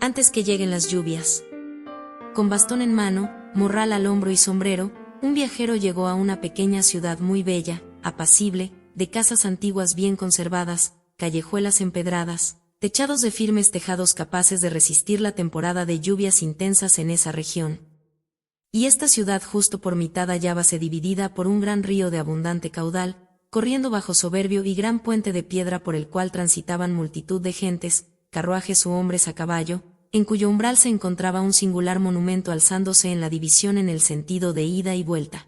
antes que lleguen las lluvias. Con bastón en mano, morral al hombro y sombrero, un viajero llegó a una pequeña ciudad muy bella, apacible, de casas antiguas bien conservadas, callejuelas empedradas, techados de firmes tejados capaces de resistir la temporada de lluvias intensas en esa región. Y esta ciudad justo por mitad hallábase dividida por un gran río de abundante caudal, corriendo bajo soberbio y gran puente de piedra por el cual transitaban multitud de gentes, carruajes u hombres a caballo, en cuyo umbral se encontraba un singular monumento alzándose en la división en el sentido de ida y vuelta.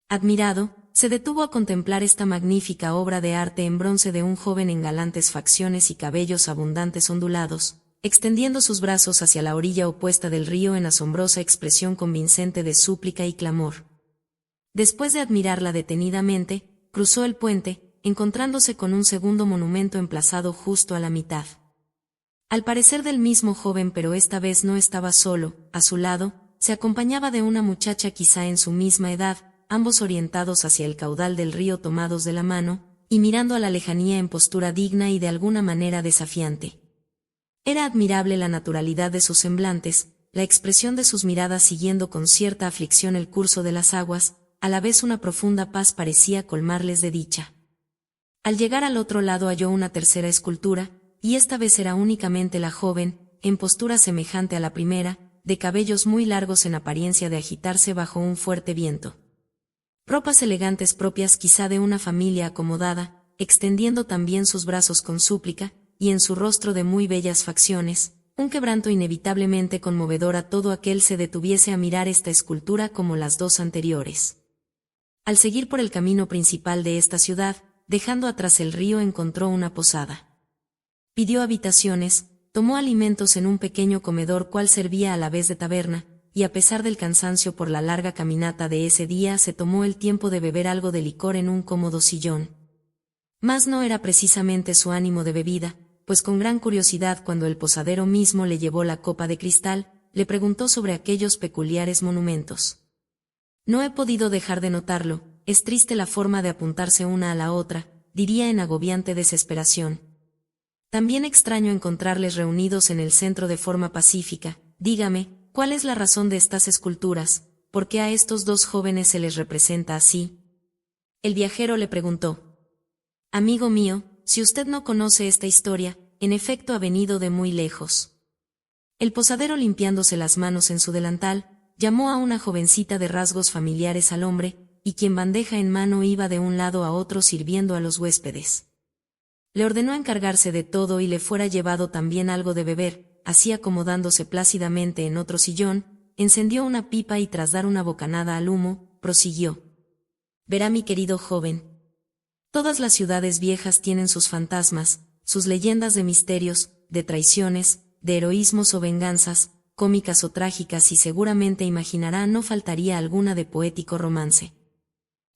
Admirado, se detuvo a contemplar esta magnífica obra de arte en bronce de un joven en galantes facciones y cabellos abundantes ondulados, extendiendo sus brazos hacia la orilla opuesta del río en asombrosa expresión convincente de súplica y clamor. Después de admirarla detenidamente, cruzó el puente, encontrándose con un segundo monumento emplazado justo a la mitad. Al parecer del mismo joven, pero esta vez no estaba solo, a su lado, se acompañaba de una muchacha quizá en su misma edad, ambos orientados hacia el caudal del río tomados de la mano, y mirando a la lejanía en postura digna y de alguna manera desafiante. Era admirable la naturalidad de sus semblantes, la expresión de sus miradas siguiendo con cierta aflicción el curso de las aguas, a la vez una profunda paz parecía colmarles de dicha. Al llegar al otro lado halló una tercera escultura, y esta vez era únicamente la joven, en postura semejante a la primera, de cabellos muy largos en apariencia de agitarse bajo un fuerte viento. Ropas elegantes propias quizá de una familia acomodada, extendiendo también sus brazos con súplica, y en su rostro de muy bellas facciones, un quebranto inevitablemente conmovedor a todo aquel se detuviese a mirar esta escultura como las dos anteriores. Al seguir por el camino principal de esta ciudad, dejando atrás el río, encontró una posada. Pidió habitaciones, tomó alimentos en un pequeño comedor cual servía a la vez de taberna, y a pesar del cansancio por la larga caminata de ese día se tomó el tiempo de beber algo de licor en un cómodo sillón. Mas no era precisamente su ánimo de bebida, pues con gran curiosidad cuando el posadero mismo le llevó la copa de cristal, le preguntó sobre aquellos peculiares monumentos. No he podido dejar de notarlo, es triste la forma de apuntarse una a la otra, diría en agobiante desesperación. También extraño encontrarles reunidos en el centro de forma pacífica. Dígame, ¿cuál es la razón de estas esculturas? ¿Por qué a estos dos jóvenes se les representa así? El viajero le preguntó. Amigo mío, si usted no conoce esta historia, en efecto ha venido de muy lejos. El posadero, limpiándose las manos en su delantal, llamó a una jovencita de rasgos familiares al hombre, y quien bandeja en mano iba de un lado a otro sirviendo a los huéspedes. Le ordenó encargarse de todo y le fuera llevado también algo de beber, así acomodándose plácidamente en otro sillón, encendió una pipa y tras dar una bocanada al humo, prosiguió. Verá mi querido joven. Todas las ciudades viejas tienen sus fantasmas, sus leyendas de misterios, de traiciones, de heroísmos o venganzas, cómicas o trágicas, y seguramente imaginará no faltaría alguna de poético romance.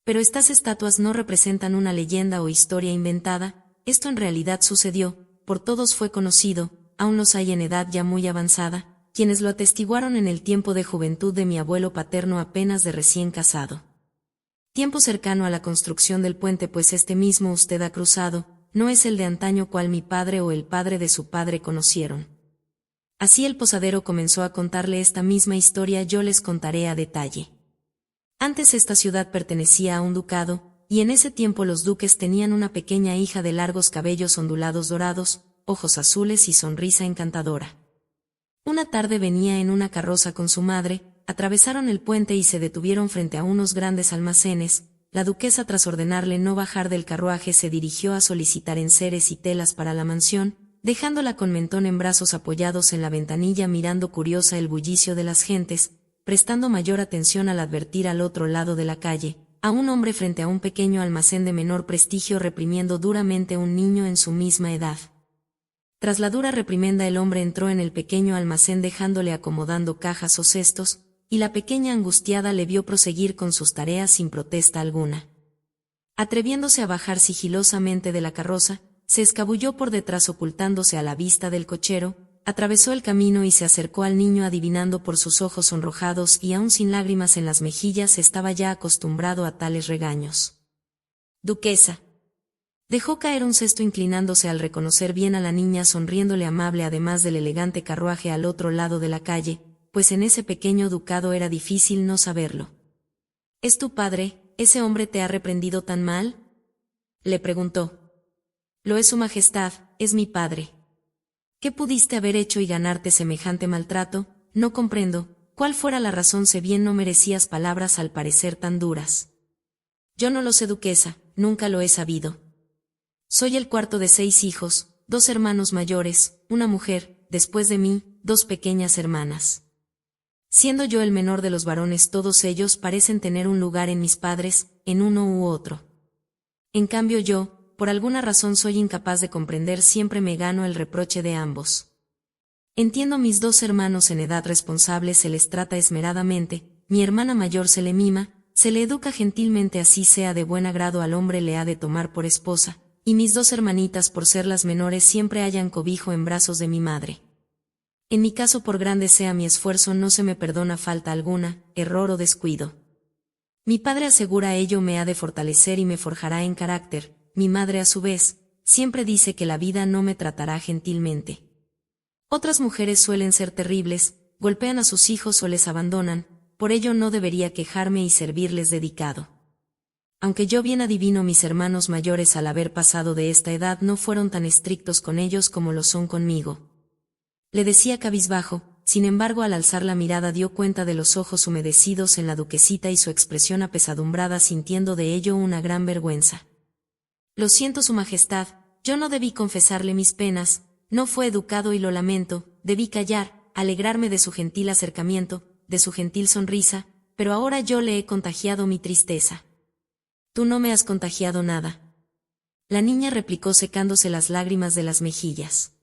Pero estas estatuas no representan una leyenda o historia inventada. Esto en realidad sucedió, por todos fue conocido, aún los hay en edad ya muy avanzada, quienes lo atestiguaron en el tiempo de juventud de mi abuelo paterno apenas de recién casado. Tiempo cercano a la construcción del puente, pues este mismo usted ha cruzado, no es el de antaño cual mi padre o el padre de su padre conocieron. Así el posadero comenzó a contarle esta misma historia, yo les contaré a detalle. Antes esta ciudad pertenecía a un ducado, y en ese tiempo los duques tenían una pequeña hija de largos cabellos ondulados dorados, ojos azules y sonrisa encantadora. Una tarde venía en una carroza con su madre, atravesaron el puente y se detuvieron frente a unos grandes almacenes. La duquesa, tras ordenarle no bajar del carruaje, se dirigió a solicitar enseres y telas para la mansión, dejándola con Mentón en brazos apoyados en la ventanilla mirando curiosa el bullicio de las gentes, prestando mayor atención al advertir al otro lado de la calle a un hombre frente a un pequeño almacén de menor prestigio reprimiendo duramente a un niño en su misma edad. Tras la dura reprimenda el hombre entró en el pequeño almacén dejándole acomodando cajas o cestos, y la pequeña angustiada le vio proseguir con sus tareas sin protesta alguna. Atreviéndose a bajar sigilosamente de la carroza, se escabulló por detrás ocultándose a la vista del cochero, atravesó el camino y se acercó al niño adivinando por sus ojos sonrojados y aún sin lágrimas en las mejillas estaba ya acostumbrado a tales regaños. Duquesa, Dejó caer un cesto inclinándose al reconocer bien a la niña sonriéndole amable además del elegante carruaje al otro lado de la calle, pues en ese pequeño ducado era difícil no saberlo. —¿Es tu padre? ¿Ese hombre te ha reprendido tan mal? —le preguntó. —Lo es, su majestad, es mi padre. ¿Qué pudiste haber hecho y ganarte semejante maltrato? No comprendo, cuál fuera la razón si bien no merecías palabras al parecer tan duras. Yo no lo sé, duquesa, nunca lo he sabido. Soy el cuarto de 6 hijos, 2 hermanos mayores, una mujer, después de mí, 2 pequeñas hermanas. Siendo yo el menor de los varones, todos ellos parecen tener un lugar en mis padres, en uno u otro. En cambio yo, por alguna razón soy incapaz de comprender, siempre me gano el reproche de ambos. Entiendo, mis 2 hermanos en edad responsable se les trata esmeradamente, mi hermana mayor se le mima, se le educa gentilmente, así sea de buen agrado al hombre le ha de tomar por esposa, y mis 2 hermanitas, por ser las menores, siempre hallan cobijo en brazos de mi madre. En mi caso, por grande sea mi esfuerzo, no se me perdona falta alguna, error o descuido. Mi padre asegura ello me ha de fortalecer y me forjará en carácter, mi madre a su vez, siempre dice que la vida no me tratará gentilmente. Otras mujeres suelen ser terribles, golpean a sus hijos o les abandonan, por ello no debería quejarme y servirles dedicado. Aunque yo bien adivino, mis hermanos mayores al haber pasado de esta edad no fueron tan estrictos con ellos como lo son conmigo. Le decía cabizbajo, sin embargo al alzar la mirada dio cuenta de los ojos humedecidos en la duquesita y su expresión apesadumbrada, sintiendo de ello una gran vergüenza. Lo siento, su majestad, yo no debí confesarle mis penas, no fue educado y lo lamento, debí callar, alegrarme de su gentil acercamiento, de su gentil sonrisa, pero ahora yo le he contagiado mi tristeza. Tú no me has contagiado nada. La niña replicó secándose las lágrimas de las mejillas.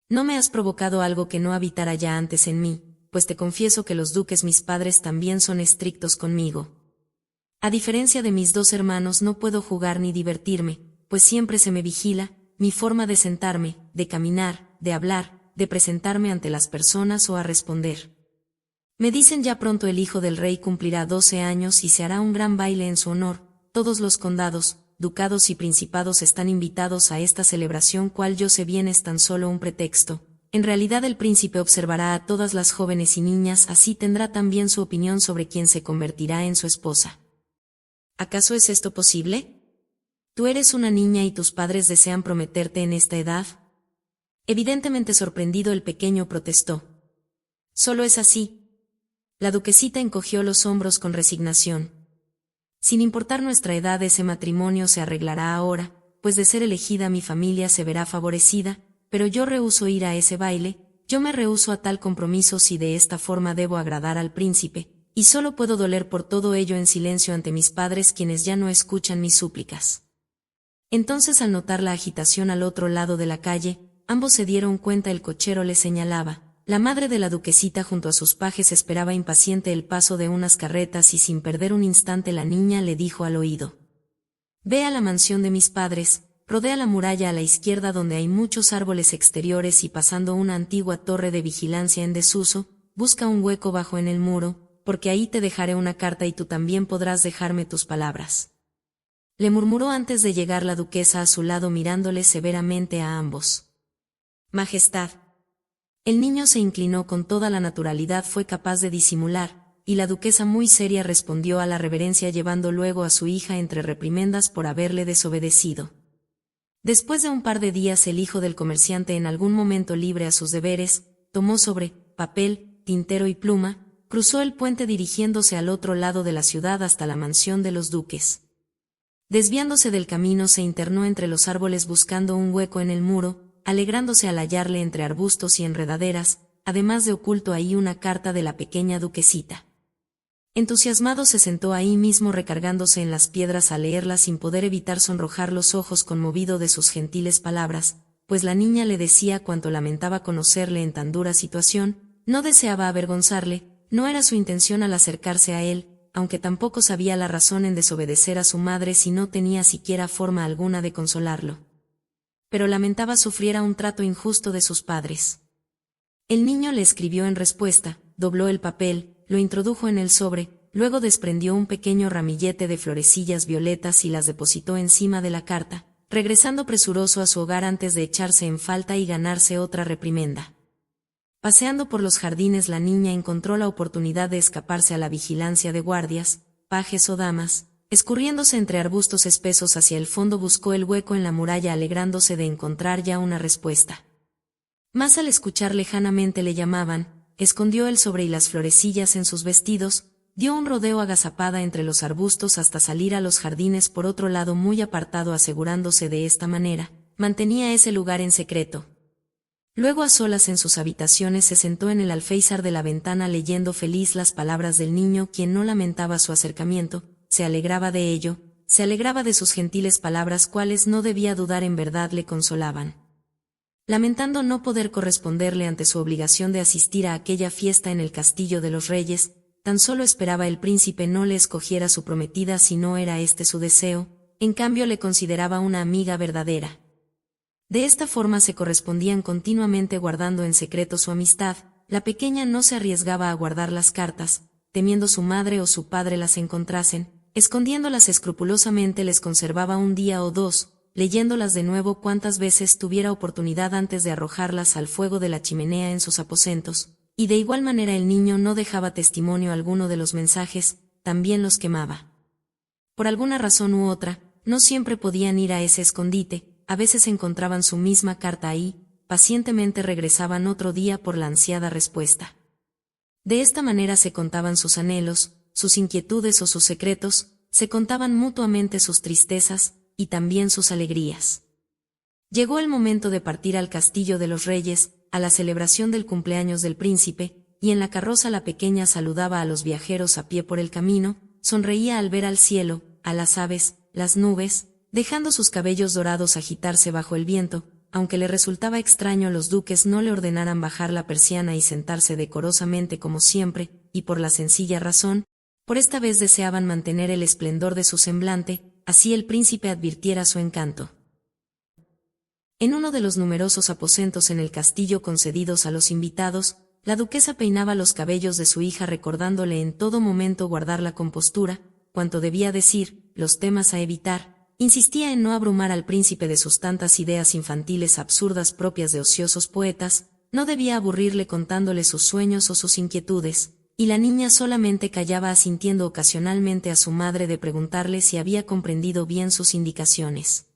No me has provocado algo que no habitara ya antes en mí, pues te confieso que los duques mis padres también son estrictos conmigo. A diferencia de mis 2 hermanos no puedo jugar ni divertirme, pues siempre se me vigila, mi forma de sentarme, de caminar, de hablar, de presentarme ante las personas o a responder. Me dicen ya pronto el hijo del rey cumplirá 12 años y se hará un gran baile en su honor. Todos los condados, ducados y principados están invitados a esta celebración, cual yo sé bien es tan solo un pretexto. En realidad el príncipe observará a todas las jóvenes y niñas, así tendrá también su opinión sobre quién se convertirá en su esposa. ¿Acaso es esto posible? ¿Tú eres una niña y tus padres desean prometerte en esta edad? Evidentemente sorprendido, el pequeño protestó. Solo es así. La duquesita encogió los hombros con resignación. Sin importar nuestra edad, ese matrimonio se arreglará ahora, pues de ser elegida mi familia se verá favorecida, pero yo rehúso ir a ese baile, yo me rehúso a tal compromiso si de esta forma debo agradar al príncipe, y solo puedo doler por todo ello en silencio ante mis padres, quienes ya no escuchan mis súplicas. Entonces, al notar la agitación al otro lado de la calle, ambos se dieron cuenta. El cochero les señalaba. La madre de la duquesita junto a sus pajes esperaba impaciente el paso de unas carretas y sin perder un instante la niña le dijo al oído: «Ve a la mansión de mis padres, rodea la muralla a la izquierda donde hay muchos árboles exteriores y pasando una antigua torre de vigilancia en desuso, busca un hueco bajo en el muro, porque ahí te dejaré una carta y tú también podrás dejarme tus palabras». Le murmuró antes de llegar la duquesa a su lado, mirándole severamente a ambos. «Majestad». El niño se inclinó con toda la naturalidad fue capaz de disimular, y la duquesa muy seria respondió a la reverencia, llevando luego a su hija entre reprimendas por haberle desobedecido. Después de un par de días, el hijo del comerciante, en algún momento libre a sus deberes, tomó sobre papel, tintero y pluma, cruzó el puente dirigiéndose al otro lado de la ciudad hasta la mansión de los duques. Desviándose del camino, se internó entre los árboles buscando un hueco en el muro, alegrándose al hallarle entre arbustos y enredaderas, además de oculto ahí una carta de la pequeña duquesita. Entusiasmado se sentó ahí mismo, recargándose en las piedras a leerla sin poder evitar sonrojar los ojos, conmovido de sus gentiles palabras, pues la niña le decía cuánto lamentaba conocerle en tan dura situación, no deseaba avergonzarle, no era su intención al acercarse a él, aunque tampoco sabía la razón en desobedecer a su madre si no tenía siquiera forma alguna de consolarlo. Pero lamentaba sufriera un trato injusto de sus padres. El niño le escribió en respuesta, dobló el papel, lo introdujo en el sobre, luego desprendió un pequeño ramillete de florecillas violetas y las depositó encima de la carta, regresando presuroso a su hogar antes de echarse en falta y ganarse otra reprimenda. Paseando por los jardines, la niña encontró la oportunidad de escaparse a la vigilancia de guardias, pajes o damas. Escurriéndose entre arbustos espesos hacia el fondo, buscó el hueco en la muralla, alegrándose de encontrar ya una respuesta. Mas al escuchar lejanamente le llamaban, escondió el sobre y las florecillas en sus vestidos, dio un rodeo agazapada entre los arbustos hasta salir a los jardines por otro lado muy apartado, asegurándose de esta manera, mantenía ese lugar en secreto. Luego, a solas en sus habitaciones, se sentó en el alféizar de la ventana leyendo feliz las palabras del niño, quien no lamentaba su acercamiento, se alegraba de ello, se alegraba de sus gentiles palabras, cuales no debía dudar en verdad le consolaban. Lamentando no poder corresponderle ante su obligación de asistir a aquella fiesta en el castillo de los reyes, tan solo esperaba el príncipe no le escogiera su prometida si no era este su deseo, en cambio le consideraba una amiga verdadera. De esta forma se correspondían continuamente, guardando en secreto su amistad. La pequeña no se arriesgaba a guardar las cartas, temiendo su madre o su padre las encontrasen. Escondiéndolas escrupulosamente les conservaba un día o dos, leyéndolas de nuevo cuantas veces tuviera oportunidad antes de arrojarlas al fuego de la chimenea en sus aposentos, y de igual manera el niño no dejaba testimonio alguno de los mensajes, también los quemaba. Por alguna razón u otra, no siempre podían ir a ese escondite, a veces encontraban su misma carta ahí, pacientemente regresaban otro día por la ansiada respuesta. De esta manera se contaban sus anhelos, sus inquietudes o sus secretos, se contaban mutuamente sus tristezas, y también sus alegrías. Llegó el momento de partir al castillo de los reyes, a la celebración del cumpleaños del príncipe, y en la carroza la pequeña saludaba a los viajeros a pie por el camino, sonreía al ver al cielo, a las aves, las nubes, dejando sus cabellos dorados agitarse bajo el viento. Aunque le resultaba extraño los duques no le ordenaran bajar la persiana y sentarse decorosamente como siempre, y por la sencilla razón, por esta vez deseaban mantener el esplendor de su semblante, así el príncipe advirtiera su encanto. En uno de los numerosos aposentos en el castillo concedidos a los invitados, la duquesa peinaba los cabellos de su hija, recordándole en todo momento guardar la compostura, cuanto debía decir, los temas a evitar. Insistía en no abrumar al príncipe de sus tantas ideas infantiles absurdas propias de ociosos poetas, no debía aburrirle contándole sus sueños o sus inquietudes, y la niña solamente callaba, asintiendo ocasionalmente a su madre de preguntarle si había comprendido bien sus indicaciones.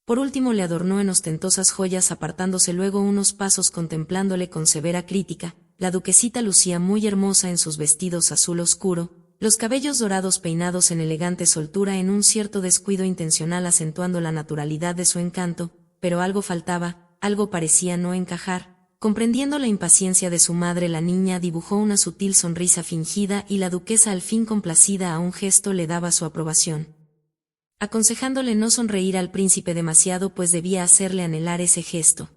Por último le adornó en ostentosas joyas, apartándose luego unos pasos contemplándole con severa crítica. La duquesita lucía muy hermosa en sus vestidos azul oscuro, los cabellos dorados peinados en elegante soltura, en un cierto descuido intencional acentuando la naturalidad de su encanto, pero algo faltaba, algo parecía no encajar. Comprendiendo la impaciencia de su madre, la niña dibujó una sutil sonrisa fingida y la duquesa, al fin complacida a un gesto, le daba su aprobación, aconsejándole no sonreír al príncipe demasiado, pues debía hacerle anhelar ese gesto.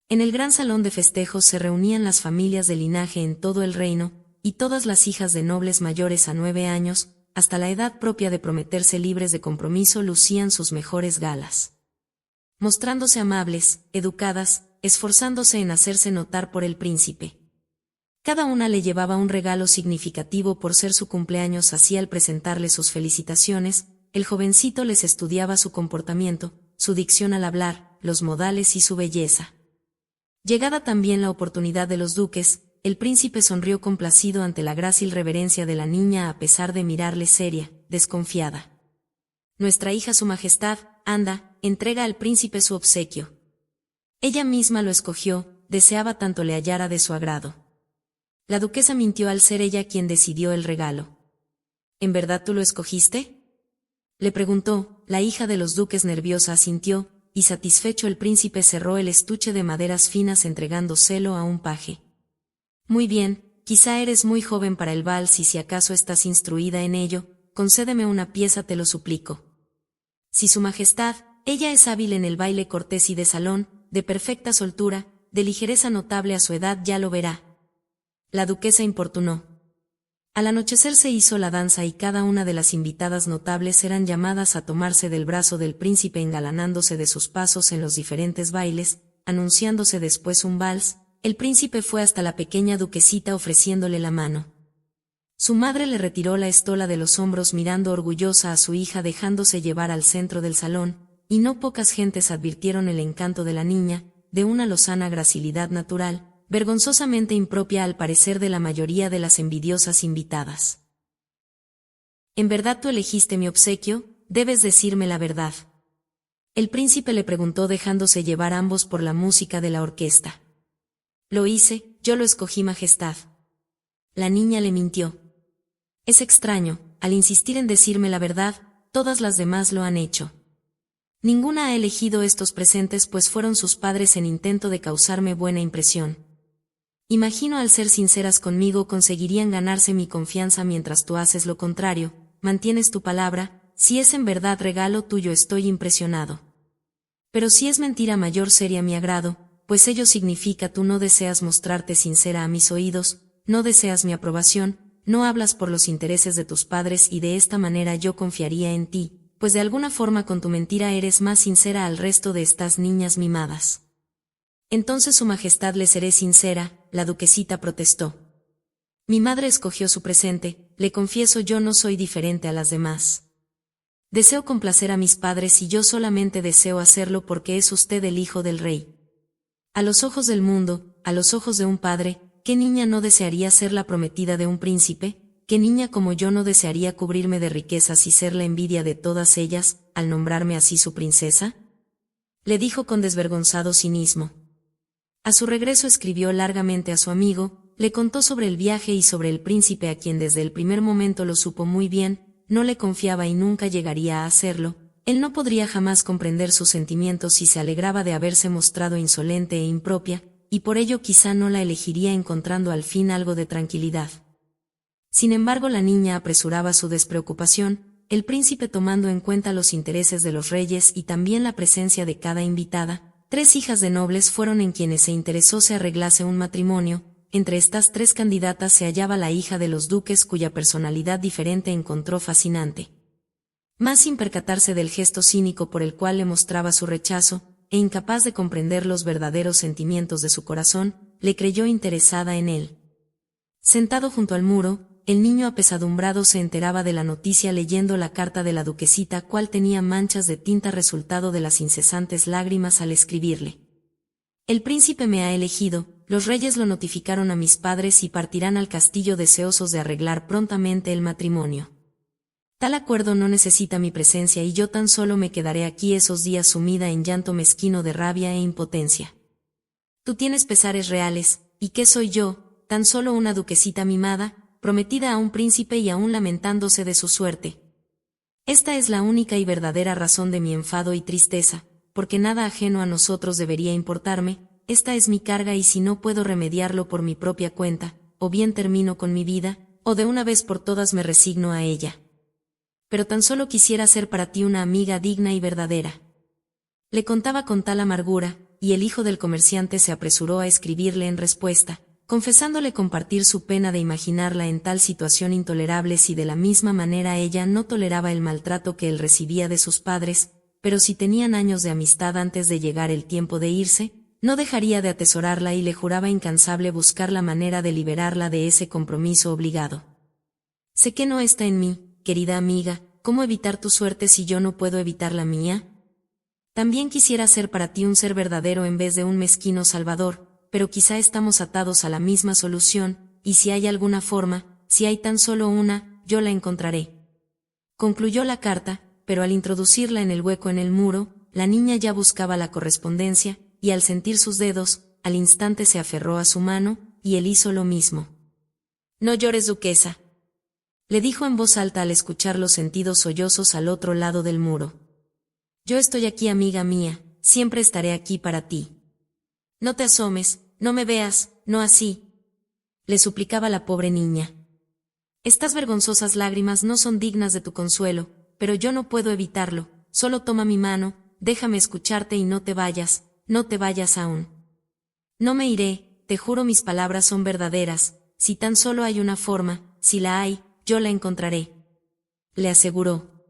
En el gran salón de festejos se reunían las familias de linaje en todo el reino, y todas las hijas de nobles mayores a 9 años, hasta la edad propia de prometerse libres de compromiso, lucían sus mejores galas, mostrándose amables, educadas, esforzándose en hacerse notar por el príncipe. Cada una le llevaba un regalo significativo por ser su cumpleaños, así al presentarle sus felicitaciones, el jovencito les estudiaba su comportamiento, su dicción al hablar, los modales y su belleza. Llegada también la oportunidad de los duques, el príncipe sonrió complacido ante la grácil reverencia de la niña, a pesar de mirarle seria, desconfiada. Nuestra hija, su majestad, anda, entrega al príncipe su obsequio. Ella misma lo escogió, deseaba tanto le hallara de su agrado. La duquesa mintió al ser ella quien decidió el regalo. ¿En verdad tú lo escogiste?, le preguntó. La hija de los duques nerviosa asintió, y satisfecho el príncipe cerró el estuche de maderas finas, entregándoselo a un paje. Muy bien, quizá eres muy joven para el vals, y si acaso estás instruida en ello, concédeme una pieza, te lo suplico. Si su majestad, ella es hábil en el baile cortés y de salón, de perfecta soltura, de ligereza notable a su edad, ya lo verá. La duquesa importunó. Al anochecer se hizo la danza y cada una de las invitadas notables eran llamadas a tomarse del brazo del príncipe, engalanándose de sus pasos en los diferentes bailes, anunciándose después un vals. El príncipe fue hasta la pequeña duquesita ofreciéndole la mano. Su madre le retiró la estola de los hombros, mirando orgullosa a su hija, dejándose llevar al centro del salón, y no pocas gentes advirtieron el encanto de la niña, de una lozana gracilidad natural, vergonzosamente impropia al parecer de la mayoría de las envidiosas invitadas. ¿En verdad tú elegiste mi obsequio? Debes decirme la verdad. El príncipe le preguntó dejándose llevar ambos por la música de la orquesta. Lo hice, yo lo escogí, Majestad. La niña le mintió. Es extraño, al insistir en decirme la verdad, todas las demás lo han hecho. Ninguna ha elegido estos presentes pues fueron sus padres en intento de causarme buena impresión. Imagino al ser sinceras conmigo conseguirían ganarse mi confianza mientras tú haces lo contrario, mantienes tu palabra, si es en verdad regalo tuyo estoy impresionado. Pero si es mentira mayor sería mi agrado, pues ello significa tú no deseas mostrarte sincera a mis oídos, no deseas mi aprobación, no hablas por los intereses de tus padres y de esta manera yo confiaría en ti, pues de alguna forma con tu mentira eres más sincera al resto de estas niñas mimadas. Entonces su majestad le seré sincera, la duquesita protestó. Mi madre escogió su presente, le confieso yo no soy diferente a las demás. Deseo complacer a mis padres y yo solamente deseo hacerlo porque es usted el hijo del rey. A los ojos del mundo, a los ojos de un padre, ¿qué niña no desearía ser la prometida de un príncipe? ¿Qué niña como yo no desearía cubrirme de riquezas y ser la envidia de todas ellas, al nombrarme así su princesa? Le dijo con desvergonzado cinismo. A su regreso escribió largamente a su amigo, le contó sobre el viaje y sobre el príncipe a quien desde el primer momento lo supo muy bien, no le confiaba y nunca llegaría a hacerlo, él no podría jamás comprender sus sentimientos si se alegraba de haberse mostrado insolente e impropia, y por ello quizá no la elegiría encontrando al fin algo de tranquilidad. Sin embargo la niña apresuraba su despreocupación, el príncipe tomando en cuenta los intereses de los reyes y también la presencia de cada invitada, 3 hijas de nobles fueron en quienes se interesó se arreglase un matrimonio. Entre estas 3 candidatas se hallaba la hija de los duques cuya personalidad diferente encontró fascinante. Más sin percatarse del gesto cínico por el cual le mostraba su rechazo, e incapaz de comprender los verdaderos sentimientos de su corazón, le creyó interesada en él. Sentado junto al muro, el niño apesadumbrado se enteraba de la noticia leyendo la carta de la duquesita cual tenía manchas de tinta resultado de las incesantes lágrimas al escribirle. El príncipe me ha elegido, los reyes lo notificaron a mis padres y partirán al castillo deseosos de arreglar prontamente el matrimonio. Tal acuerdo no necesita mi presencia y yo tan solo me quedaré aquí esos días sumida en llanto mezquino de rabia e impotencia. Tú tienes pesares reales, ¿y qué soy yo? Tan solo una duquesita mimada, prometida a un príncipe y aún lamentándose de su suerte. Esta es la única y verdadera razón de mi enfado y tristeza, porque nada ajeno a nosotros debería importarme, esta es mi carga y si no puedo remediarlo por mi propia cuenta, o bien termino con mi vida, o de una vez por todas me resigno a ella. Pero tan solo quisiera ser para ti una amiga digna y verdadera. Le contaba con tal amargura, y el hijo del comerciante se apresuró a escribirle en respuesta, confesándole compartir su pena de imaginarla en tal situación intolerable si de la misma manera ella no toleraba el maltrato que él recibía de sus padres, pero si tenían años de amistad antes de llegar el tiempo de irse, no dejaría de atesorarla y le juraba incansable buscar la manera de liberarla de ese compromiso obligado. Sé que no está en mí, querida amiga, ¿cómo evitar tu suerte si yo no puedo evitar la mía? También quisiera ser para ti un ser verdadero en vez de un mezquino salvador, pero quizá estamos atados a la misma solución, y si hay alguna forma, si hay tan solo una, yo la encontraré. Concluyó la carta, pero al introducirla en el hueco en el muro, la niña ya buscaba la correspondencia, y al sentir sus dedos, al instante se aferró a su mano, y él hizo lo mismo. No llores, duquesa, le dijo en voz alta al escuchar los sentidos sollozos al otro lado del muro. Yo estoy aquí, amiga mía, siempre estaré aquí para ti. No te asomes, no me veas, no así, le suplicaba la pobre niña. Estas vergonzosas lágrimas no son dignas de tu consuelo, pero yo no puedo evitarlo, solo toma mi mano, déjame escucharte y no te vayas aún. No me iré, te juro mis palabras son verdaderas, si tan solo hay una forma, si la hay, yo la encontraré, le aseguró.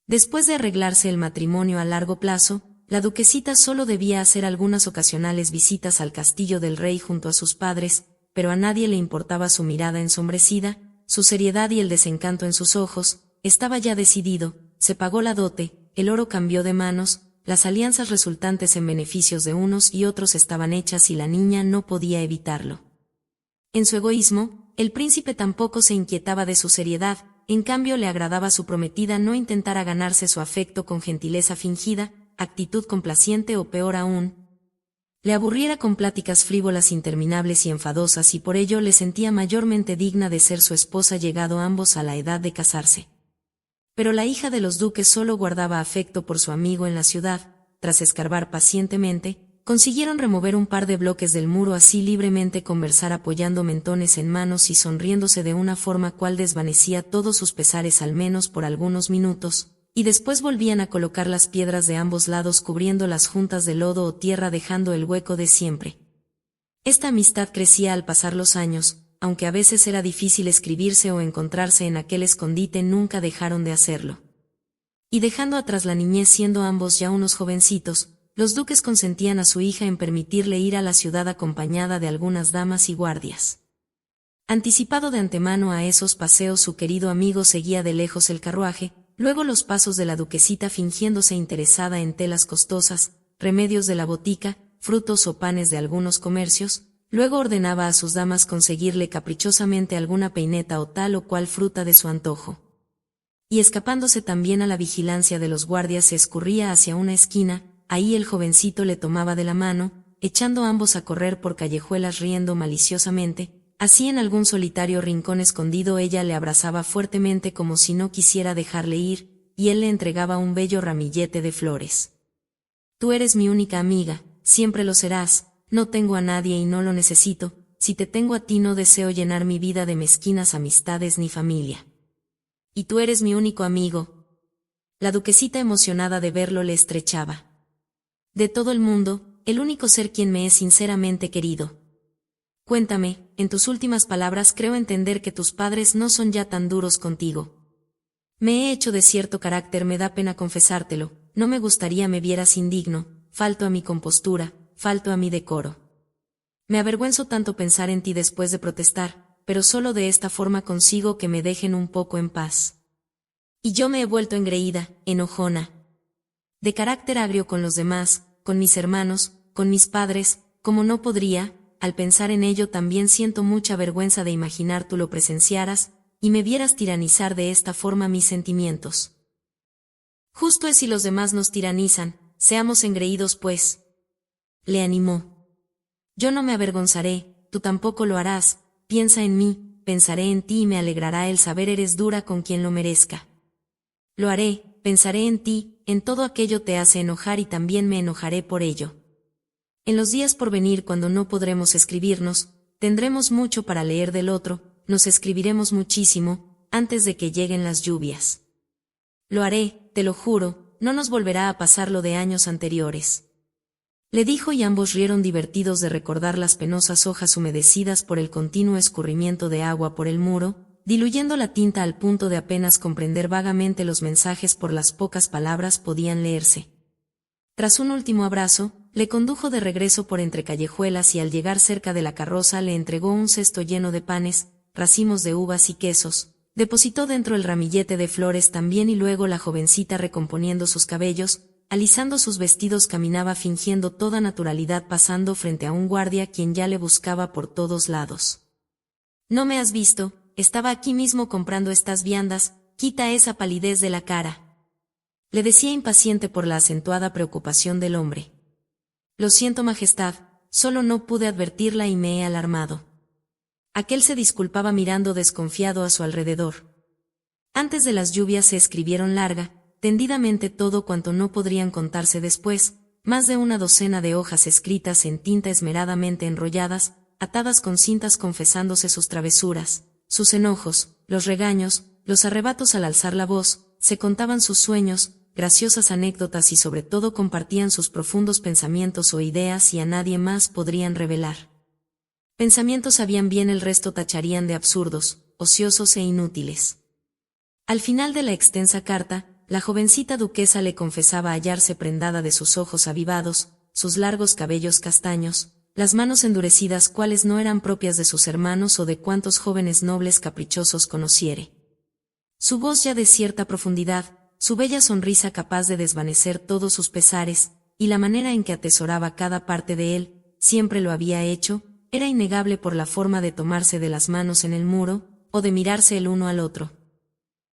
Después de arreglarse el matrimonio a largo plazo, la duquesita solo debía hacer algunas ocasionales visitas al castillo del rey junto a sus padres, pero a nadie le importaba su mirada ensombrecida, su seriedad y el desencanto en sus ojos, estaba ya decidido, se pagó la dote, el oro cambió de manos, las alianzas resultantes en beneficios de unos y otros estaban hechas y la niña no podía evitarlo. En su egoísmo, el príncipe tampoco se inquietaba de su seriedad, en cambio le agradaba a su prometida no intentara ganarse su afecto con gentileza fingida, actitud complaciente o peor aún, le aburriera con pláticas frívolas interminables y enfadosas y por ello le sentía mayormente digna de ser su esposa llegado ambos a la edad de casarse. Pero la hija de los duques solo guardaba afecto por su amigo en la ciudad. Tras escarbar pacientemente, consiguieron remover un par de bloques del muro, así libremente conversar apoyando mentones en manos y sonriéndose de una forma cual desvanecía todos sus pesares al menos por algunos minutos, y después volvían a colocar las piedras de ambos lados cubriendo las juntas de lodo o tierra dejando el hueco de siempre. Esta amistad crecía al pasar los años, aunque a veces era difícil escribirse o encontrarse en aquel escondite, nunca dejaron de hacerlo. Y dejando atrás la niñez siendo ambos ya unos jovencitos, los duques consentían a su hija en permitirle ir a la ciudad acompañada de algunas damas y guardias. Anticipado de antemano a esos paseos, su querido amigo seguía de lejos el carruaje, luego los pasos de la duquesita fingiéndose interesada en telas costosas, remedios de la botica, frutos o panes de algunos comercios. Luego ordenaba a sus damas conseguirle caprichosamente alguna peineta o tal o cual fruta de su antojo. Y escapándose también a la vigilancia de los guardias se escurría hacia una esquina, ahí el jovencito le tomaba de la mano, echando ambos a correr por callejuelas riendo maliciosamente, así en algún solitario rincón escondido ella le abrazaba fuertemente como si no quisiera dejarle ir, y él le entregaba un bello ramillete de flores. Tú eres mi única amiga, siempre lo serás. No tengo a nadie y no lo necesito, si te tengo a ti no deseo llenar mi vida de mezquinas amistades ni familia. Y tú eres mi único amigo. La duquesita emocionada de verlo le estrechaba. De todo el mundo, el único ser quien me es sinceramente querido. Cuéntame, en tus últimas palabras creo entender que tus padres no son ya tan duros contigo. Me he hecho de cierto carácter, me da pena confesártelo, no me gustaría me vieras indigno, falto a mi compostura, falto a mi decoro. Me avergüenzo tanto pensar en ti después de protestar, pero solo de esta forma consigo que me dejen un poco en paz. Y yo me he vuelto engreída, enojona. De carácter agrio con los demás, con mis hermanos, con mis padres, como no podría, al pensar en ello también siento mucha vergüenza de imaginar tú lo presenciaras, y me vieras tiranizar de esta forma mis sentimientos. Justo es si los demás nos tiranizan, seamos engreídos pues. Le animó. Yo no me avergonzaré, tú tampoco lo harás, piensa en mí, pensaré en ti y me alegrará el saber eres dura con quien lo merezca. Lo haré, pensaré en ti, en todo aquello te hace enojar y también me enojaré por ello. En los días por venir cuando no podremos escribirnos, tendremos mucho para leer del otro, nos escribiremos muchísimo, antes de que lleguen las lluvias. Lo haré, te lo juro, no nos volverá a pasar lo de años anteriores. Le dijo y ambos rieron divertidos de recordar las penosas hojas humedecidas por el continuo escurrimiento de agua por el muro, diluyendo la tinta al punto de apenas comprender vagamente los mensajes por las pocas palabras podían leerse. Tras un último abrazo, le condujo de regreso por entre callejuelas y al llegar cerca de la carroza le entregó un cesto lleno de panes, racimos de uvas y quesos, depositó dentro el ramillete de flores también y luego la jovencita recomponiendo sus cabellos, alisando sus vestidos caminaba fingiendo toda naturalidad pasando frente a un guardia quien ya le buscaba por todos lados. ¿No me has visto? Estaba aquí mismo comprando estas viandas, quita esa palidez de la cara. Le decía impaciente por la acentuada preocupación del hombre. Lo siento, majestad, solo no pude advertirla y me he alarmado. Aquel se disculpaba mirando desconfiado a su alrededor. Antes de las lluvias se escribieron larga, tendidamente todo cuanto no podrían contarse después, más de una docena de hojas escritas en tinta esmeradamente enrolladas, atadas con cintas confesándose sus travesuras, sus enojos, los regaños, los arrebatos al alzar la voz, se contaban sus sueños, graciosas anécdotas y sobre todo compartían sus profundos pensamientos o ideas y a nadie más podrían revelar. Pensamientos sabían bien, el resto tacharían de absurdos, ociosos e inútiles. Al final de la extensa carta, la jovencita duquesa le confesaba hallarse prendada de sus ojos avivados, sus largos cabellos castaños, las manos endurecidas cuales no eran propias de sus hermanos o de cuantos jóvenes nobles caprichosos conociere. Su voz ya de cierta profundidad, su bella sonrisa capaz de desvanecer todos sus pesares, y la manera en que atesoraba cada parte de él, siempre lo había hecho, era innegable por la forma de tomarse de las manos en el muro, o de mirarse el uno al otro.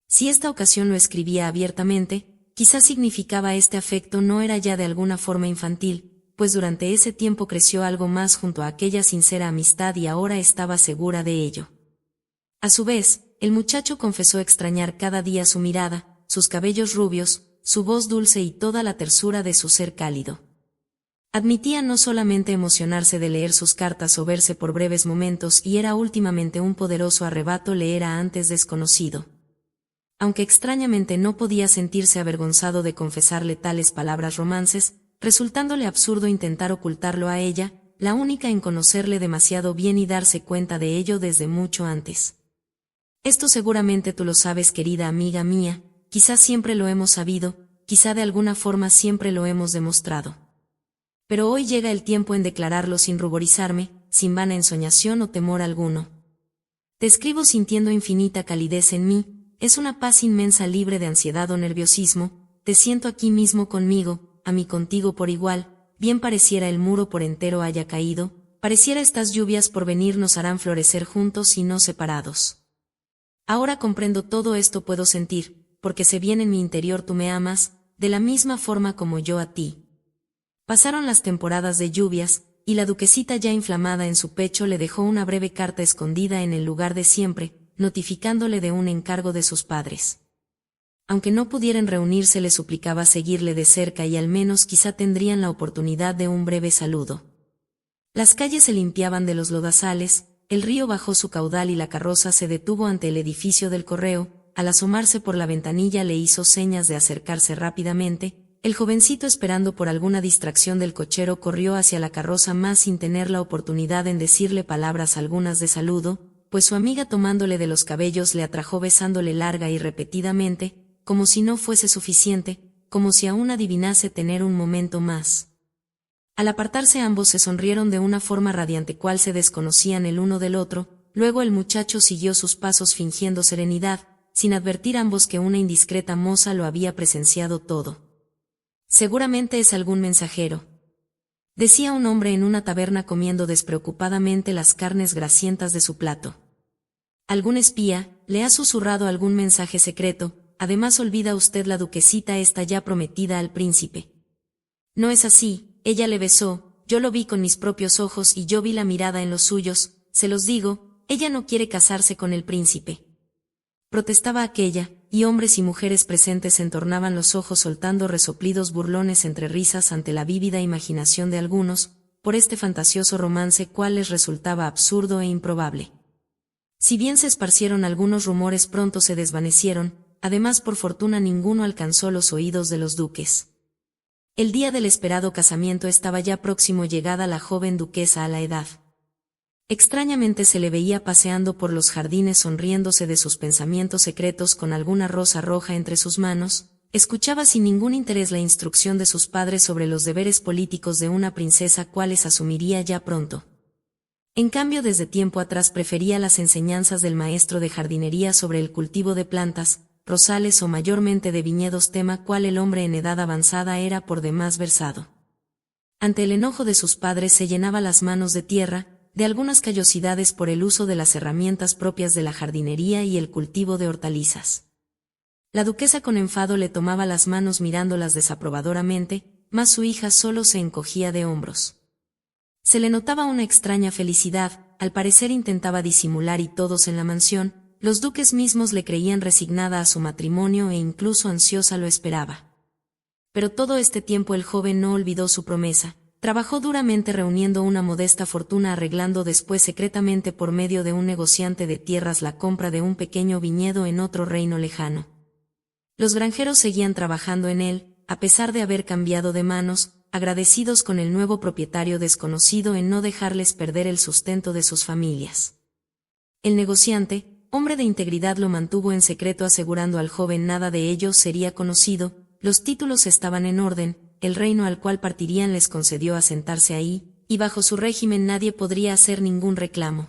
Si esta ocasión lo escribía abiertamente, quizás significaba este afecto no era ya de alguna forma infantil, pues durante ese tiempo creció algo más junto a aquella sincera amistad y ahora estaba segura de ello. A su vez, el muchacho confesó extrañar cada día su mirada, sus cabellos rubios, su voz dulce y toda la tersura de su ser cálido. Admitía no solamente emocionarse de leer sus cartas o verse por breves momentos y era últimamente un poderoso arrebato le era antes desconocido. Aunque extrañamente no podía sentirse avergonzado de confesarle tales palabras romances, resultándole absurdo intentar ocultarlo a ella, la única en conocerle demasiado bien y darse cuenta de ello desde mucho antes. Esto seguramente tú lo sabes, querida amiga mía, quizás siempre lo hemos sabido, quizá de alguna forma siempre lo hemos demostrado. Pero hoy llega el tiempo en declararlo sin ruborizarme, sin vana ensoñación o temor alguno. Te escribo sintiendo infinita calidez en mí, es una paz inmensa libre de ansiedad o nerviosismo, te siento aquí mismo conmigo, a mí contigo por igual, bien pareciera el muro por entero haya caído, pareciera estas lluvias por venir nos harán florecer juntos y no separados. Ahora comprendo todo esto puedo sentir, porque sé bien en mi interior tú me amas, de la misma forma como yo a ti. Pasaron las temporadas de lluvias, y la duquesita ya inflamada en su pecho le dejó una breve carta escondida en el lugar de siempre, notificándole de un encargo de sus padres. Aunque no pudieran reunirse le suplicaba seguirle de cerca y al menos quizá tendrían la oportunidad de un breve saludo. Las calles se limpiaban de los lodazales, el río bajó su caudal y la carroza se detuvo ante el edificio del correo, al asomarse por la ventanilla le hizo señas de acercarse rápidamente. El jovencito, esperando por alguna distracción del cochero, corrió hacia la carroza más sin tener la oportunidad en decirle palabras algunas de saludo, pues su amiga tomándole de los cabellos le atrajo besándole larga y repetidamente, como si no fuese suficiente, como si aún adivinase tener un momento más. Al apartarse ambos se sonrieron de una forma radiante cual se desconocían el uno del otro, luego el muchacho siguió sus pasos fingiendo serenidad, sin advertir ambos que una indiscreta moza lo había presenciado todo. Seguramente es algún mensajero, decía un hombre en una taberna comiendo despreocupadamente las carnes grasientas de su plato. Algún espía, le ha susurrado algún mensaje secreto, además olvida usted la duquesita está ya prometida al príncipe. No es así, ella le besó, yo lo vi con mis propios ojos y yo vi la mirada en los suyos, se los digo, ella no quiere casarse con el príncipe. Protestaba aquella, y hombres y mujeres presentes entornaban los ojos soltando resoplidos burlones entre risas ante la vívida imaginación de algunos, por este fantasioso romance cual les resultaba absurdo e improbable. Si bien se esparcieron algunos rumores pronto se desvanecieron, además por fortuna ninguno alcanzó los oídos de los duques. El día del esperado casamiento estaba ya próximo, llegada la joven duquesa a la edad. Extrañamente se le veía paseando por los jardines sonriéndose de sus pensamientos secretos con alguna rosa roja entre sus manos, escuchaba sin ningún interés la instrucción de sus padres sobre los deberes políticos de una princesa cuales asumiría ya pronto. En cambio, desde tiempo atrás prefería las enseñanzas del maestro de jardinería sobre el cultivo de plantas, rosales o mayormente de viñedos, tema cual el hombre en edad avanzada era por demás versado. Ante el enojo de sus padres se llenaba las manos de tierra, de algunas callosidades por el uso de las herramientas propias de la jardinería y el cultivo de hortalizas. La duquesa con enfado le tomaba las manos mirándolas desaprobadoramente, mas su hija solo se encogía de hombros. Se le notaba una extraña felicidad, al parecer intentaba disimular y todos en la mansión, los duques mismos le creían resignada a su matrimonio e incluso ansiosa lo esperaba. Pero todo este tiempo el joven no olvidó su promesa. Trabajó duramente reuniendo una modesta fortuna, arreglando después secretamente por medio de un negociante de tierras la compra de un pequeño viñedo en otro reino lejano. Los granjeros seguían trabajando en él, a pesar de haber cambiado de manos, agradecidos con el nuevo propietario desconocido en no dejarles perder el sustento de sus familias. El negociante, hombre de integridad, lo mantuvo en secreto, asegurando al joven nada de ello sería conocido, los títulos estaban en orden, el reino al cual partirían les concedió asentarse ahí, y bajo su régimen nadie podría hacer ningún reclamo.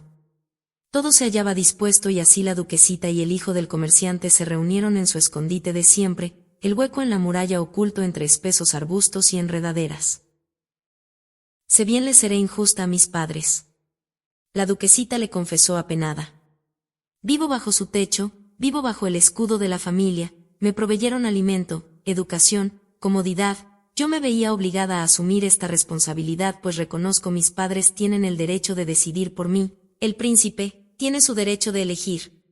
Todo se hallaba dispuesto y así la duquesita y el hijo del comerciante se reunieron en su escondite de siempre, el hueco en la muralla oculto entre espesos arbustos y enredaderas. Sé bien le seré injusta a mis padres. La duquesita le confesó apenada. Vivo bajo su techo, vivo bajo el escudo de la familia, me proveyeron alimento, educación, comodidad. Yo me veía obligada a asumir esta responsabilidad pues reconozco mis padres tienen el derecho de decidir por mí, el príncipe tiene su derecho de elegir.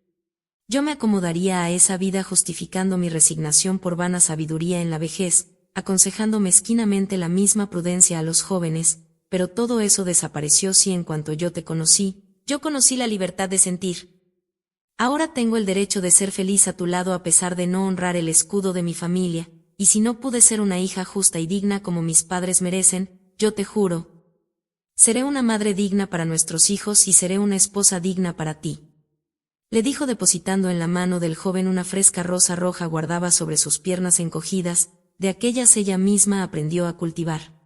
Yo me acomodaría a esa vida justificando mi resignación por vana sabiduría en la vejez, aconsejando mezquinamente la misma prudencia a los jóvenes, pero todo eso desapareció si en cuanto yo te conocí, yo conocí la libertad de sentir. Ahora tengo el derecho de ser feliz a tu lado a pesar de no honrar el escudo de mi familia, y si no pude ser una hija justa y digna como mis padres merecen, yo te juro, seré una madre digna para nuestros hijos y seré una esposa digna para ti. Le dijo depositando en la mano del joven una fresca rosa roja guardaba sobre sus piernas encogidas, de aquellas ella misma aprendió a cultivar.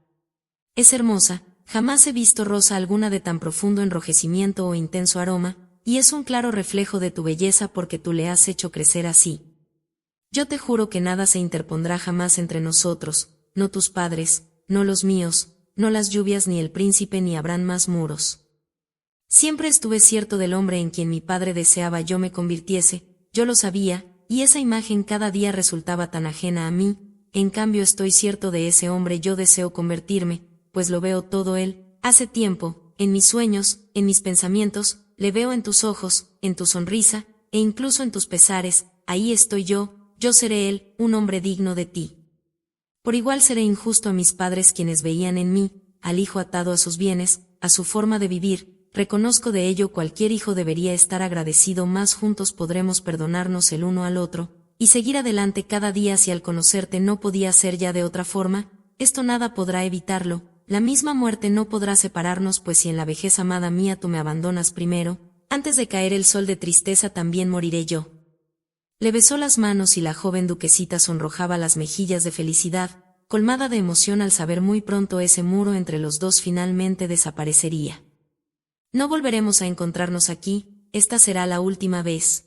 Es hermosa, jamás he visto rosa alguna de tan profundo enrojecimiento o intenso aroma, y es un claro reflejo de tu belleza porque tú le has hecho crecer así. Yo te juro que nada se interpondrá jamás entre nosotros, no tus padres, no los míos, no las lluvias ni el príncipe ni habrán más muros. Siempre estuve cierto del hombre en quien mi padre deseaba yo me convirtiese, yo lo sabía, y esa imagen cada día resultaba tan ajena a mí, en cambio estoy cierto de ese hombre yo deseo convertirme, pues lo veo todo él, hace tiempo, en mis sueños, en mis pensamientos, le veo en tus ojos, en tu sonrisa, e incluso en tus pesares, ahí estoy yo seré él, un hombre digno de ti. Por igual seré injusto a mis padres quienes veían en mí, al hijo atado a sus bienes, a su forma de vivir, reconozco de ello cualquier hijo debería estar agradecido más juntos podremos perdonarnos el uno al otro, y seguir adelante cada día si al conocerte no podía ser ya de otra forma, esto nada podrá evitarlo, la misma muerte no podrá separarnos pues si en la vejez amada mía tú me abandonas primero, antes de caer el sol de tristeza también moriré yo. Le besó las manos y la joven duquesita sonrojaba las mejillas de felicidad, colmada de emoción al saber muy pronto ese muro entre los dos finalmente desaparecería. No volveremos a encontrarnos aquí, esta será la última vez.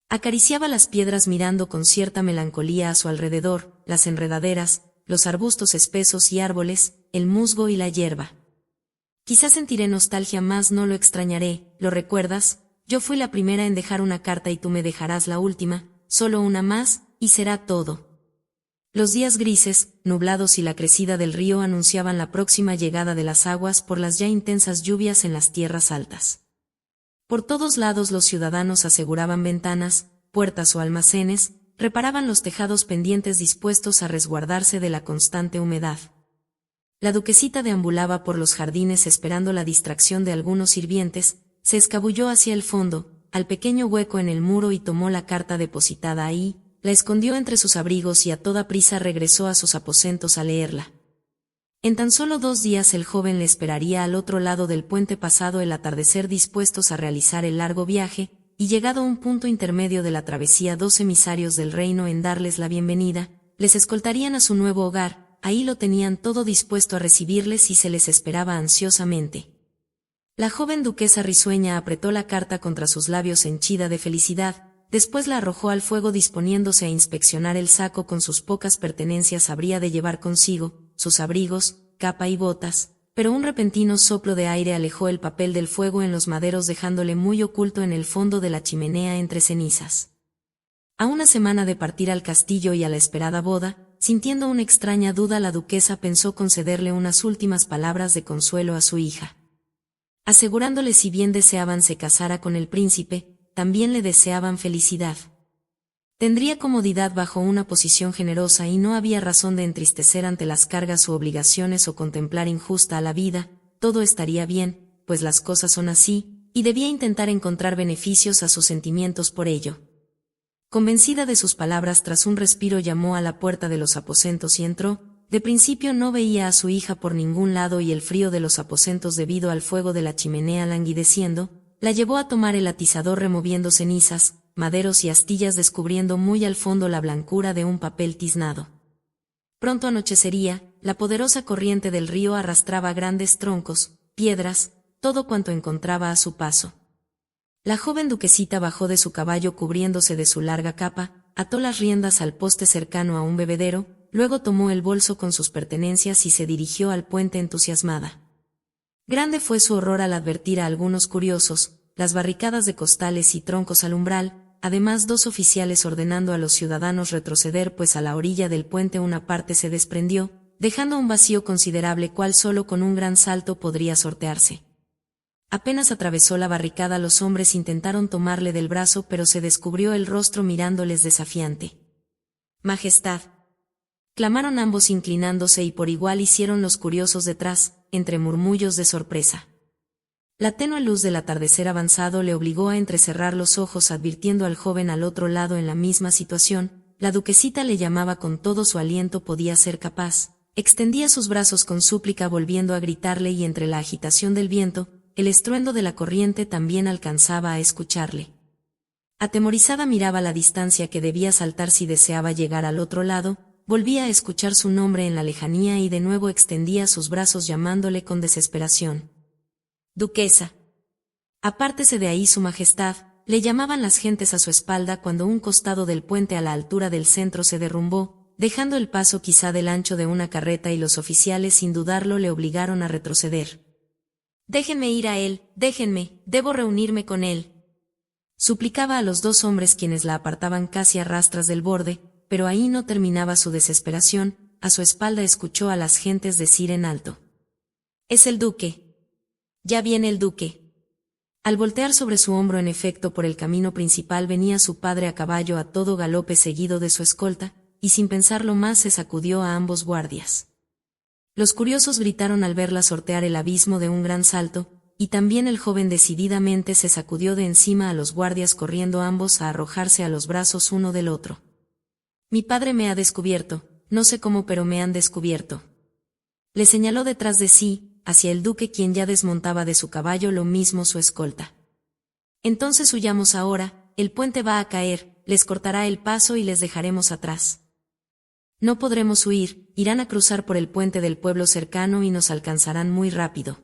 Acariciaba las piedras mirando con cierta melancolía a su alrededor, las enredaderas, los arbustos espesos y árboles, el musgo y la hierba. Quizás sentiré nostalgia más no lo extrañaré, ¿lo recuerdas? Yo fui la primera en dejar una carta y tú me dejarás la última, solo una más, y será todo. Los días grises, nublados y la crecida del río anunciaban la próxima llegada de las aguas por las ya intensas lluvias en las tierras altas. Por todos lados los ciudadanos aseguraban ventanas, puertas o almacenes, reparaban los tejados pendientes dispuestos a resguardarse de la constante humedad. La duquesita deambulaba por los jardines esperando la distracción de algunos sirvientes, se escabulló hacia el fondo, al pequeño hueco en el muro y tomó la carta depositada ahí, la escondió entre sus abrigos y a toda prisa regresó a sus aposentos a leerla. En tan solo 2 días el joven le esperaría al otro lado del puente pasado el atardecer dispuestos a realizar el largo viaje, y llegado a un punto intermedio de la travesía 2 emisarios del reino en darles la bienvenida, les escoltarían a su nuevo hogar, ahí lo tenían todo dispuesto a recibirles y se les esperaba ansiosamente. La joven duquesa risueña apretó la carta contra sus labios henchida de felicidad, después la arrojó al fuego disponiéndose a inspeccionar el saco con sus pocas pertenencias habría de llevar consigo, sus abrigos, capa y botas, pero un repentino soplo de aire alejó el papel del fuego en los maderos dejándole muy oculto en el fondo de la chimenea entre cenizas. A una semana de partir al castillo y a la esperada boda, sintiendo una extraña duda la duquesa pensó concederle unas últimas palabras de consuelo a su hija. Asegurándole si bien deseaban se casara con el príncipe, también le deseaban felicidad. Tendría comodidad bajo una posición generosa y no había razón de entristecer ante las cargas u obligaciones o contemplar injusta a la vida, todo estaría bien, pues las cosas son así, y debía intentar encontrar beneficios a sus sentimientos por ello. Convencida de sus palabras tras un respiro llamó a la puerta de los aposentos y entró. De principio no veía a su hija por ningún lado y el frío de los aposentos debido al fuego de la chimenea languideciendo, la llevó a tomar el atizador removiendo cenizas, maderos y astillas descubriendo muy al fondo la blancura de un papel tiznado. Pronto anochecería, la poderosa corriente del río arrastraba grandes troncos, piedras, todo cuanto encontraba a su paso. La joven duquesita bajó de su caballo cubriéndose de su larga capa, ató las riendas al poste cercano a un bebedero, luego tomó el bolso con sus pertenencias y se dirigió al puente entusiasmada. Grande fue su horror al advertir a algunos curiosos, las barricadas de costales y troncos al umbral, además 2 oficiales ordenando a los ciudadanos retroceder pues a la orilla del puente una parte se desprendió, dejando un vacío considerable cual solo con un gran salto podría sortearse. Apenas atravesó la barricada los hombres intentaron tomarle del brazo pero se descubrió el rostro mirándoles desafiante. «Majestad», clamaron ambos inclinándose y por igual hicieron los curiosos detrás, entre murmullos de sorpresa. La tenue luz del atardecer avanzado le obligó a entrecerrar los ojos advirtiendo al joven al otro lado en la misma situación, la duquesita le llamaba con todo su aliento podía ser capaz, extendía sus brazos con súplica volviendo a gritarle y entre la agitación del viento, el estruendo de la corriente también alcanzaba a escucharle. Atemorizada miraba la distancia que debía saltar si deseaba llegar al otro lado, volvía a escuchar su nombre en la lejanía y de nuevo extendía sus brazos llamándole con desesperación. «Duquesa. Apártese de ahí su majestad», le llamaban las gentes a su espalda cuando un costado del puente a la altura del centro se derrumbó, dejando el paso quizá del ancho de una carreta y los oficiales sin dudarlo le obligaron a retroceder. «Déjenme ir a él, déjenme, debo reunirme con él», suplicaba a los 2 hombres quienes la apartaban casi a rastras del borde, pero ahí no terminaba su desesperación, a su espalda escuchó a las gentes decir en alto. «Es el duque. Ya viene el duque». Al voltear sobre su hombro en efecto por el camino principal venía su padre a caballo a todo galope seguido de su escolta, y sin pensarlo más se sacudió a ambos guardias. Los curiosos gritaron al verla sortear el abismo de un gran salto, y también el joven decididamente se sacudió de encima a los guardias corriendo ambos a arrojarse a los brazos uno del otro. «Mi padre me ha descubierto, no sé cómo pero me han descubierto». Le señaló detrás de sí, hacia el duque quien ya desmontaba de su caballo lo mismo su escolta. «Entonces huyamos ahora, el puente va a caer, les cortará el paso y les dejaremos atrás». «No podremos huir, irán a cruzar por el puente del pueblo cercano y nos alcanzarán muy rápido.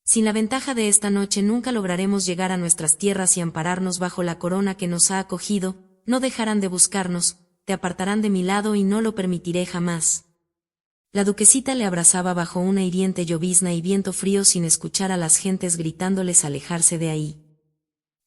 Sin la ventaja de esta noche nunca lograremos llegar a nuestras tierras y ampararnos bajo la corona que nos ha acogido, no dejarán de buscarnos, te apartarán de mi lado y no lo permitiré jamás». La duquesita le abrazaba bajo una hiriente llovizna y viento frío sin escuchar a las gentes gritándoles alejarse de ahí.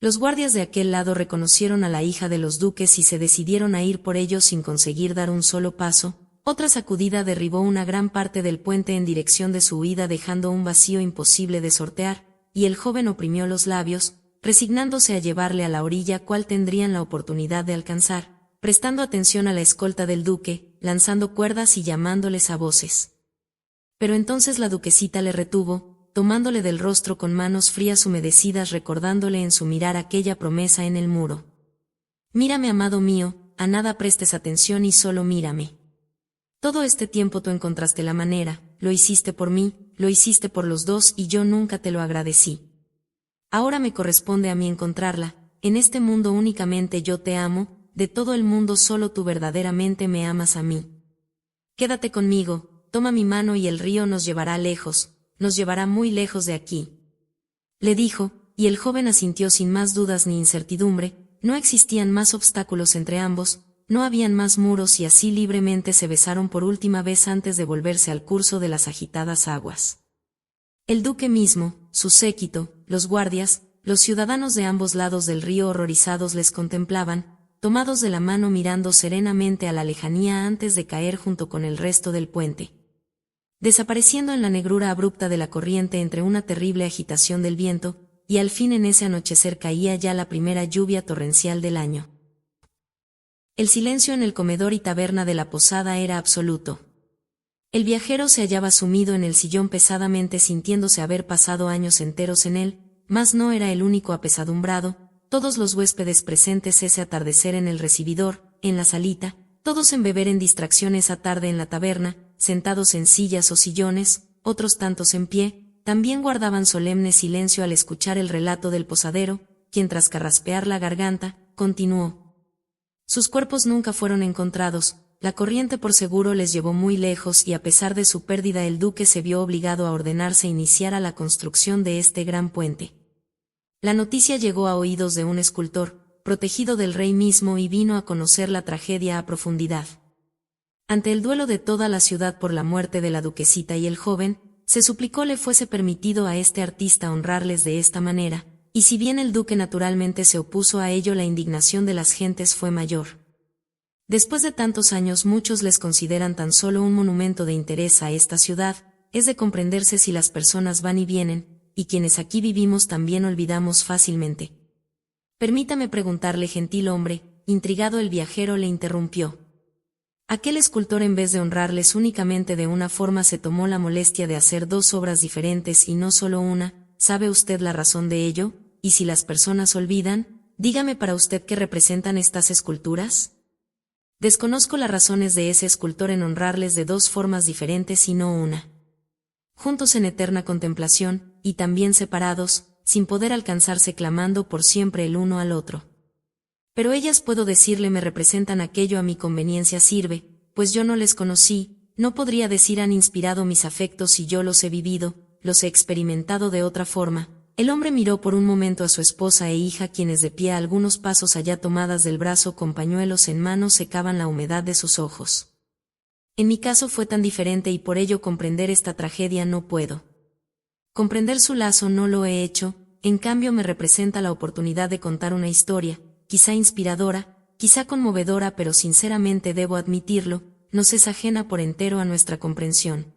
Los guardias de aquel lado reconocieron a la hija de los duques y se decidieron a ir por ellos sin conseguir dar un solo paso. Otra sacudida derribó una gran parte del puente en dirección de su huida dejando un vacío imposible de sortear, y el joven oprimió los labios, resignándose a llevarle a la orilla cual tendrían la oportunidad de alcanzar, prestando atención a la escolta del duque, lanzando cuerdas y llamándoles a voces. Pero entonces la duquesita le retuvo, tomándole del rostro con manos frías humedecidas recordándole en su mirar aquella promesa en el muro. «Mírame, amado mío, a nada prestes atención y solo mírame. Todo este tiempo tú encontraste la manera, lo hiciste por mí, lo hiciste por los 2 y yo nunca te lo agradecí. Ahora me corresponde a mí encontrarla, en este mundo únicamente yo te amo, de todo el mundo solo tú verdaderamente me amas a mí. Quédate conmigo, toma mi mano y el río nos llevará lejos, nos llevará muy lejos de aquí», le dijo, y el joven asintió sin más dudas ni incertidumbre, no existían más obstáculos entre ambos, no habían más muros y así libremente se besaron por última vez antes de volverse al curso de las agitadas aguas. El duque mismo, su séquito, los guardias, los ciudadanos de ambos lados del río horrorizados les contemplaban, tomados de la mano mirando serenamente a la lejanía antes de caer junto con el resto del puente, desapareciendo en la negrura abrupta de la corriente entre una terrible agitación del viento, y al fin en ese anochecer caía ya la primera lluvia torrencial del año. El silencio en el comedor y taberna de la posada era absoluto. El viajero se hallaba sumido en el sillón pesadamente sintiéndose haber pasado años enteros en él, mas no era el único apesadumbrado, todos los huéspedes presentes ese atardecer en el recibidor, en la salita, todos en beber en distracción esa tarde en la taberna, sentados en sillas o sillones, otros tantos en pie, también guardaban solemne silencio al escuchar el relato del posadero, quien tras carraspear la garganta, continuó. Sus cuerpos nunca fueron encontrados, la corriente por seguro les llevó muy lejos y a pesar de su pérdida el duque se vio obligado a ordenar se iniciara la construcción de este gran puente. La noticia llegó a oídos de un escultor, protegido del rey mismo, y vino a conocer la tragedia a profundidad. Ante el duelo de toda la ciudad por la muerte de la duquesita y el joven, se suplicó le fuese permitido a este artista honrarles de esta manera, y si bien el duque naturalmente se opuso a ello, la indignación de las gentes fue mayor. Después de tantos años, muchos les consideran tan solo un monumento de interés a esta ciudad. Es de comprenderse si las personas van y vienen, y quienes aquí vivimos también olvidamos fácilmente. Permítame preguntarle, gentil hombre, intrigado el viajero le interrumpió. Aquel escultor, en vez de honrarles únicamente de una forma, se tomó la molestia de hacer dos obras diferentes y no solo una. ¿Sabe usted la razón de ello? Y si las personas olvidan, dígame para usted qué representan estas esculturas. Desconozco las razones de ese escultor en honrarles de dos formas diferentes y no una. Juntos en eterna contemplación, y también separados, sin poder alcanzarse, clamando por siempre el uno al otro. Pero ellas, puedo decirle, me representan aquello a mi conveniencia sirve, pues yo no les conocí, no podría decir han inspirado mis afectos y yo los he vivido, los he experimentado de otra forma. El hombre miró por un momento a su esposa e hija, quienes de pie a algunos pasos allá, tomadas del brazo con pañuelos en mano, secaban la humedad de sus ojos. En mi caso fue tan diferente y por ello comprender esta tragedia no puedo. Comprender su lazo no lo he hecho, en cambio me representa la oportunidad de contar una historia, quizá inspiradora, quizá conmovedora, pero sinceramente debo admitirlo, nos es ajena por entero a nuestra comprensión.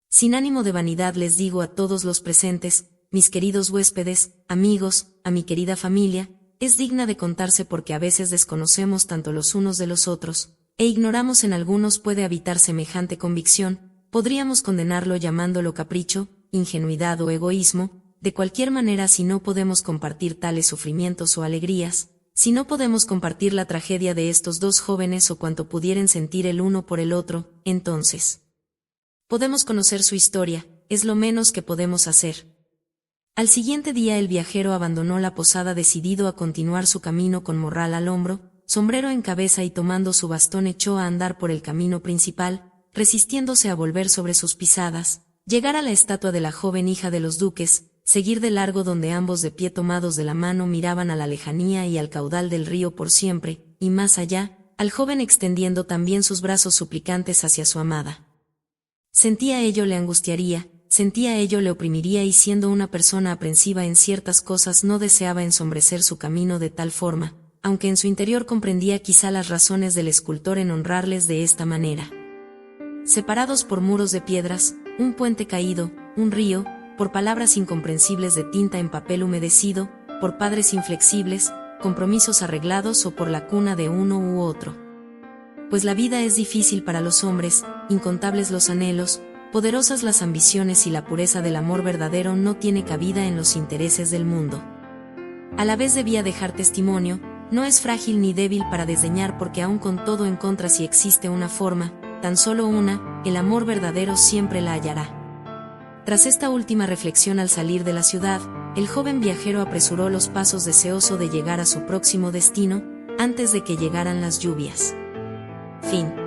Sin ánimo de vanidad les digo a todos los presentes, mis queridos huéspedes, amigos, a mi querida familia, es digna de contarse porque a veces desconocemos tanto los unos de los otros, e ignoramos en algunos puede habitar semejante convicción, podríamos condenarlo llamándolo capricho, ingenuidad o egoísmo. De cualquier manera, si no podemos compartir tales sufrimientos o alegrías, si no podemos compartir la tragedia de estos dos jóvenes o cuanto pudieren sentir el uno por el otro, entonces podemos conocer su historia, es lo menos que podemos hacer. Al siguiente día el viajero abandonó la posada decidido a continuar su camino con morral al hombro, sombrero en cabeza, y tomando su bastón echó a andar por el camino principal, resistiéndose a volver sobre sus pisadas, llegar a la estatua de la joven hija de los duques, seguir de largo donde ambos de pie tomados de la mano miraban a la lejanía y al caudal del río por siempre, y más allá, al joven extendiendo también sus brazos suplicantes hacia su amada. Sentía ello le angustiaría, sentía ello le oprimiría, y siendo una persona aprensiva en ciertas cosas no deseaba ensombrecer su camino de tal forma, aunque en su interior comprendía quizá las razones del escultor en honrarles de esta manera. Separados por muros de piedras, un puente caído, un río, por palabras incomprensibles de tinta en papel humedecido, por padres inflexibles, compromisos arreglados o por la cuna de uno u otro. Pues la vida es difícil para los hombres, incontables los anhelos, poderosas las ambiciones, y la pureza del amor verdadero no tiene cabida en los intereses del mundo. A la vez debía dejar testimonio, no es frágil ni débil para desdeñar, porque aun con todo en contra, si existe una forma, tan solo una, el amor verdadero siempre la hallará. Tras esta última reflexión, al salir de la ciudad, el joven viajero apresuró los pasos deseoso de llegar a su próximo destino, antes de que llegaran las lluvias. Fin.